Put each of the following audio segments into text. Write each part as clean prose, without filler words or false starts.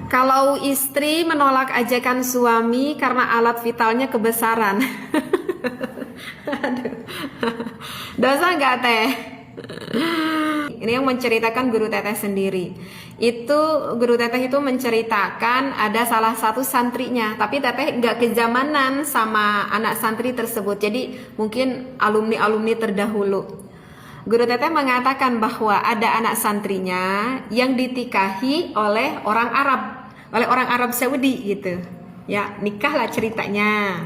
Kalau istri menolak ajakan suami karena alat vitalnya kebesaran. Aduh. Dosa nggak teh? Ini yang menceritakan guru teteh sendiri. Guru teteh itu menceritakan ada salah satu santrinya, tapi teteh nggak kezamanan sama anak santri tersebut. Jadi mungkin alumni-alumni terdahulu. Guru teteh mengatakan bahwa ada anak santrinya yang ditikahi oleh orang Arab Saudi gitu. Ya, nikahlah ceritanya.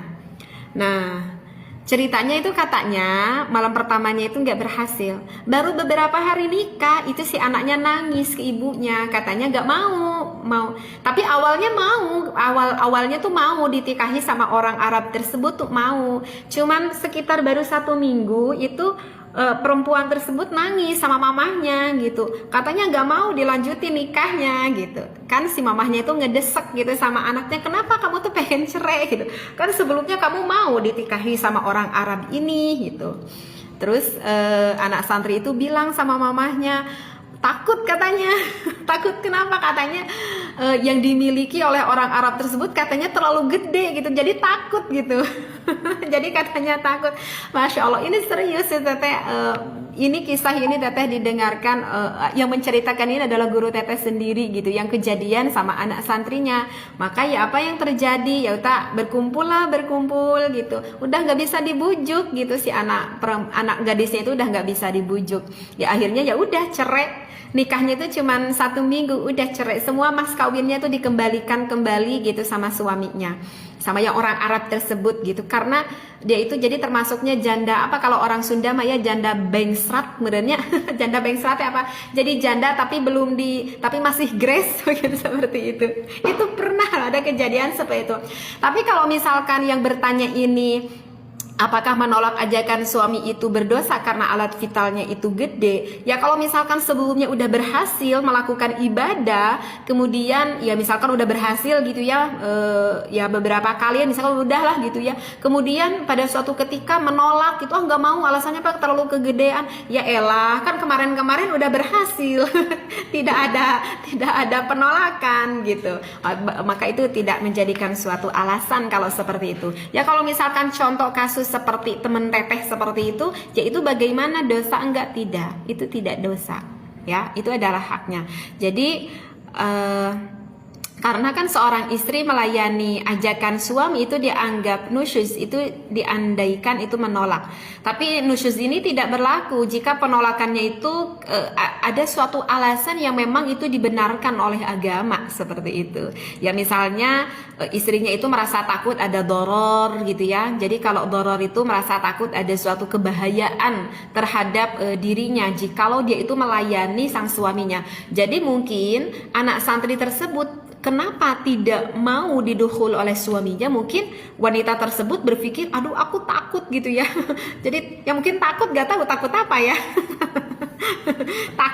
Nah, ceritanya itu katanya malam pertamanya itu nggak berhasil. Baru beberapa hari nikah itu si anaknya nangis ke ibunya, katanya nggak mau. Tapi awalnya awalnya tuh mau ditikahi sama orang Arab tersebut tuh mau. Cuman sekitar baru 1 minggu itu perempuan tersebut nangis sama mamahnya gitu, katanya nggak mau dilanjutin nikahnya gitu kan. Si mamahnya itu ngedesek gitu sama anaknya, kenapa kamu tuh pengen cerai gitu kan, sebelumnya kamu mau ditikahi sama orang Arab ini gitu. Terus anak santri itu bilang sama mamahnya, takut katanya. Takut kenapa? Katanya yang dimiliki oleh orang Arab tersebut katanya terlalu gede gitu, jadi takut gitu. Jadi katanya takut. Masya Allah, ini serius ya teteh. Ini kisah ini teteh didengarkan, yang menceritakan ini adalah guru teteh sendiri gitu, yang kejadian sama anak santrinya. Maka ya apa yang terjadi, ya udah berkumpul gitu, udah nggak bisa dibujuk gitu, si anak gadisnya itu udah nggak bisa dibujuk. Ya akhirnya ya udah cerai. Nikahnya itu cuman 1 minggu udah cerai. Semua mas kawinnya tuh dikembalikan kembali gitu sama suaminya, sama yang orang Arab tersebut gitu, karena dia itu jadi termasuknya janda apa, kalau orang Sunda mah ya janda bengsrat merenya. Janda bengsrat ya apa, jadi janda tapi tapi masih grace gitu, seperti itu. Itu pernah ada kejadian seperti itu. Tapi kalau misalkan yang bertanya ini, apakah menolak ajakan suami itu berdosa karena alat vitalnya itu gede? Ya kalau misalkan sebelumnya udah berhasil melakukan ibadah, kemudian ya misalkan udah berhasil gitu ya, ya beberapa kali ya misalkan udahlah gitu ya, kemudian pada suatu ketika menolak gitu, nggak mau, alasannya apa, terlalu kegedean. Ya elah, kan kemarin-kemarin udah berhasil. tidak ada penolakan gitu. Maka itu tidak menjadikan suatu alasan kalau seperti itu. Ya kalau misalkan contoh kasus seperti teman teteh seperti itu, ya itu bagaimana, dosa enggak? Tidak, itu tidak dosa ya, itu adalah haknya. Jadi karena kan seorang istri melayani ajakan suami itu dianggap nusyuz, itu diandaikan itu menolak. Tapi nusyuz ini tidak berlaku jika penolakannya itu ada suatu alasan yang memang itu dibenarkan oleh agama, seperti itu. Ya misalnya istrinya itu merasa takut ada doror gitu ya. Jadi kalau doror itu merasa takut ada suatu kebahayaan terhadap dirinya jikalau dia itu melayani sang suaminya. Jadi mungkin anak santri tersebut kenapa tidak mau didukhul oleh suaminya? Mungkin wanita tersebut berpikir, aduh aku takut gitu ya. Jadi yang mungkin takut, gak tahu takut apa ya. Takut